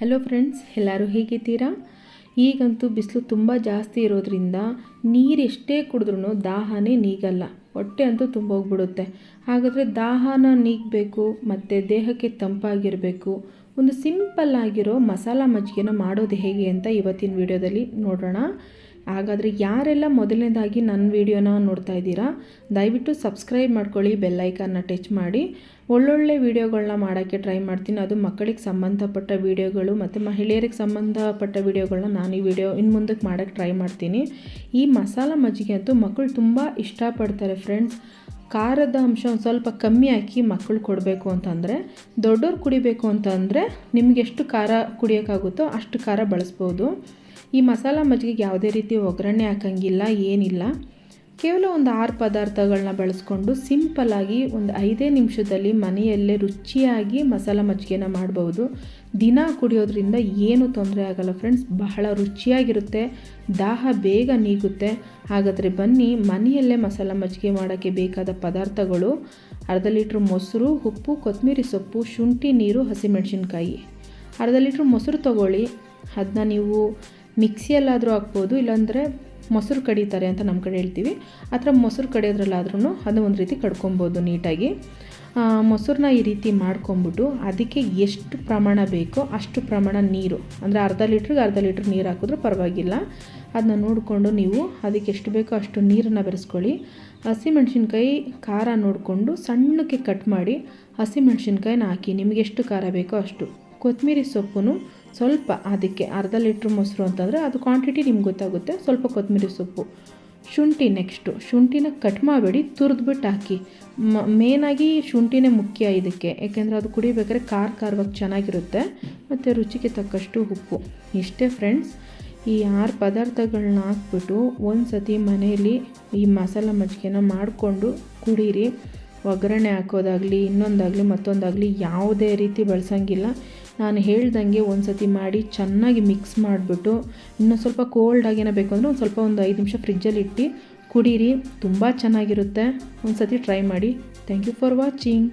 Hello friends, ಎಲ್ಲರೂ ಹೇಗಿದ್ದೀರಾ? ಈಗಂತೂ ಬಿಸಿಲು ತುಂಬ ಜಾಸ್ತಿ ಇರೋದ್ರಿಂದ ನೀರು ಎಷ್ಟೇ ಕುಡಿದ್ರೂ ದಾಹನೇ ನೀಗಲ್ಲ. ಹೊಟ್ಟೆ ಅಂತೂ ತುಂಬೋಗ್ಬಿಡುತ್ತೆ. ಹಾಗಾದರೆ ದಾಹನ ನೀಗಬೇಕು ಮತ್ತು ದೇಹಕ್ಕೆ ತಂಪಾಗಿರಬೇಕು, ಒಂದು ಸಿಂಪಲ್ ಆಗಿರೋ ಮಸಾಲ ಮಜ್ಜಿಗೆನ ಮಾಡೋದು ಹೇಗೆ ಅಂತ ಇವತ್ತಿನ ವಿಡಿಯೋದಲ್ಲಿ ನೋಡೋಣ. ಹಾಗಾದರೆ ಯಾರೆಲ್ಲ ಮೊದಲನೇದಾಗಿ ನನ್ನ ವಿಡಿಯೋನ ನೋಡ್ತಾ ಇದ್ದೀರಾ, ದಯವಿಟ್ಟು ಸಬ್ಸ್ಕ್ರೈಬ್ ಮಾಡ್ಕೊಳ್ಳಿ, ಬೆಲ್ಲೈಕನ್ನ ಟಚ್ ಮಾಡಿ. ಒಳ್ಳೊಳ್ಳೆ ವೀಡಿಯೋಗಳನ್ನ ಮಾಡೋಕ್ಕೆ ಟ್ರೈ ಮಾಡ್ತೀನಿ. ಅದು ಮಕ್ಕಳಿಗೆ ಸಂಬಂಧಪಟ್ಟ ವೀಡಿಯೋಗಳು ಮತ್ತು ಮಹಿಳೆಯರಿಗೆ ಸಂಬಂಧಪಟ್ಟ ವೀಡಿಯೋಗಳನ್ನ ನಾನು ಈ ವಿಡಿಯೋ ಇನ್ನು ಮುಂದಕ್ಕೆ ಮಾಡೋಕ್ಕೆ ಟ್ರೈ ಮಾಡ್ತೀನಿ. ಈ ಮಸಾಲ ಮಜ್ಜಿಗೆ ಅಂತೂ ಮಕ್ಕಳು ತುಂಬ ಇಷ್ಟಪಡ್ತಾರೆ ಫ್ರೆಂಡ್ಸ್. ಖಾರದ ಅಂಶ ಒಂದು ಸ್ವಲ್ಪ ಕಮ್ಮಿ ಹಾಕಿ ಮಕ್ಕಳು ಕೊಡಬೇಕು ಅಂತಂದರೆ, ದೊಡ್ಡವ್ರು ಕುಡಿಬೇಕು ಅಂತಂದರೆ ನಿಮ್ಗೆ ಎಷ್ಟು ಖಾರ ಕುಡಿಯೋಕ್ಕಾಗುತ್ತೋ ಅಷ್ಟು ಖಾರ ಬಳಸ್ಬೋದು. ಈ ಮಸಾಲ ಮಜ್ಜಿಗೆಗೆ ಯಾವುದೇ ರೀತಿ ಒಗ್ಗರಣೆ ಹಾಕಂಗಿಲ್ಲ, ಏನಿಲ್ಲ. ಕೇವಲ ಒಂದು 6 ಪದಾರ್ಥಗಳನ್ನ ಬಳಸ್ಕೊಂಡು ಸಿಂಪಲ್ಲಾಗಿ ಒಂದು 5 ನಿಮಿಷದಲ್ಲಿ ಮನೆಯಲ್ಲೇ ರುಚಿಯಾಗಿ ಮಸಾಲ ಮಜ್ಜಿಗೆನ ಮಾಡ್ಬೋದು. ದಿನ ಕುಡಿಯೋದ್ರಿಂದ ಏನು ತೊಂದರೆ ಆಗಲ್ಲ ಫ್ರೆಂಡ್ಸ್, ಬಹಳ ರುಚಿಯಾಗಿರುತ್ತೆ, ದಾಹ ಬೇಗ ನೀಗುತ್ತೆ. ಹಾಗಾದರೆ ಬನ್ನಿ, ಮನೆಯಲ್ಲೇ ಮಸಾಲ ಮಜ್ಜಿಗೆ ಮಾಡೋಕ್ಕೆ ಬೇಕಾದ ಪದಾರ್ಥಗಳು: ಅರ್ಧ ಲೀಟ್ರ್ ಮೊಸರು, ಉಪ್ಪು, ಕೊತ್ತಂಬರಿ ಸೊಪ್ಪು, ಶುಂಠಿ ನೀರು, ಹಸಿಮೆಣಸಿನ್ಕಾಯಿ. ಅರ್ಧ ಲೀಟ್ರ್ ಮೊಸರು ತೊಗೊಳ್ಳಿ. ಅದನ್ನ ನೀವು ಮಿಕ್ಸಿಯಲ್ಲಾದರೂ ಹಾಕ್ಬೋದು, ಇಲ್ಲಾಂದರೆ ಮೊಸರು ಕಡಿತಾರೆ ಅಂತ ನಮ್ಮ ಕಡೆ ಹೇಳ್ತೀವಿ, ಆ ಥರ ಮೊಸರು ಕಡಿಯೋದ್ರಲ್ಲಾದ್ರೂ ಅದು ಒಂದು ರೀತಿ ಕಡ್ಕೊಬೋದು ನೀಟಾಗಿ. ಮೊಸರನ್ನ ಈ ರೀತಿ ಮಾಡ್ಕೊಂಬಿಟ್ಟು ಅದಕ್ಕೆ ಎಷ್ಟು ಪ್ರಮಾಣ ಬೇಕೋ ಅಷ್ಟು ಪ್ರಮಾಣ ನೀರು, ಅಂದರೆ ಅರ್ಧ ಲೀಟ್ರ್ ನೀರು ಹಾಕಿದ್ರೂ ಪರವಾಗಿಲ್ಲ. ಅದನ್ನ ನೋಡಿಕೊಂಡು ನೀವು ಅದಕ್ಕೆ ಎಷ್ಟು ಬೇಕೋ ಅಷ್ಟು ನೀರನ್ನು ಬೆರೆಸ್ಕೊಳ್ಳಿ. ಹಸಿಮೆಣ್ಸಿನ್ಕಾಯಿ ಖಾರ ನೋಡಿಕೊಂಡು ಸಣ್ಣಕ್ಕೆ ಕಟ್ ಮಾಡಿ ಹಸಿಮೆಣ್ಸಿನ್ಕಾಯಿನ ಹಾಕಿ, ನಿಮಗೆ ಎಷ್ಟು ಖಾರ ಬೇಕೋ ಅಷ್ಟು. ಕೊತ್ತಂಬರಿ ಸೊಪ್ಪು ಸ್ವಲ್ಪ, ಅದಕ್ಕೆ ಅರ್ಧ ಲೀಟ್ರ್ ಮೊಸರು ಅಂತಂದರೆ ಅದು ಕ್ವಾಂಟಿಟಿ ನಿಮ್ಗೆ ಗೊತ್ತಾಗುತ್ತೆ, ಸ್ವಲ್ಪ ಕೊತ್ತಂಬರಿ ಸೊಪ್ಪು. ಶುಂಠಿ ನೆಕ್ಸ್ಟು, ಶುಂಠಿನ ಕಟ್ ಮಾಡಬೇಡಿ, ತುರಿದ್ಬಿಟ್ಟು ಹಾಕಿ. ಮೇನಾಗಿ ಶುಂಠಿನೇ ಮುಖ್ಯ ಇದಕ್ಕೆ, ಯಾಕೆಂದರೆ ಅದು ಕುಡಿಬೇಕಾದ್ರೆ ಖಾರವಾಗಿ ಚೆನ್ನಾಗಿರುತ್ತೆ. ಮತ್ತು ರುಚಿಗೆ ತಕ್ಕಷ್ಟು ಉಪ್ಪು. ಇಷ್ಟೇ ಫ್ರೆಂಡ್ಸ್. ಈ 6 ಪದಾರ್ಥಗಳನ್ನ ಹಾಕ್ಬಿಟ್ಟು ಒಂದು ಸತಿ ಮನೆಯಲ್ಲಿ ಈ ಮಸಾಲ ಮಜ್ಜಿಗೆನ ಮಾಡಿಕೊಂಡು ಕುಡೀರಿ. ಒಗ್ಗರಣೆ ಹಾಕೋದಾಗಲಿ, ಇನ್ನೊಂದಾಗಲಿ ಮತ್ತೊಂದಾಗಲಿ ಯಾವುದೇ ರೀತಿ ಬಳಸೋಂಗಿಲ್ಲ. ನಾನು ಹೇಳ್ದಂಗೆ ಒಂದು ಸತಿ ಮಾಡಿ ಚೆನ್ನಾಗಿ ಮಿಕ್ಸ್ ಮಾಡಿಬಿಟ್ಟು, ಇನ್ನೂ ಸ್ವಲ್ಪ ಕೋಲ್ಡ್ ಆಗೇನೋ ಬೇಕು ಅಂದರೆ ಒಂದು 5 ನಿಮಿಷ ಫ್ರಿಜ್ಜಲ್ಲಿ ಇಟ್ಟು ಕುಡೀರಿ. ತುಂಬ ಚೆನ್ನಾಗಿರುತ್ತೆ. ಒಂದು ಸತಿ ಟ್ರೈ ಮಾಡಿ. Thank you for watching.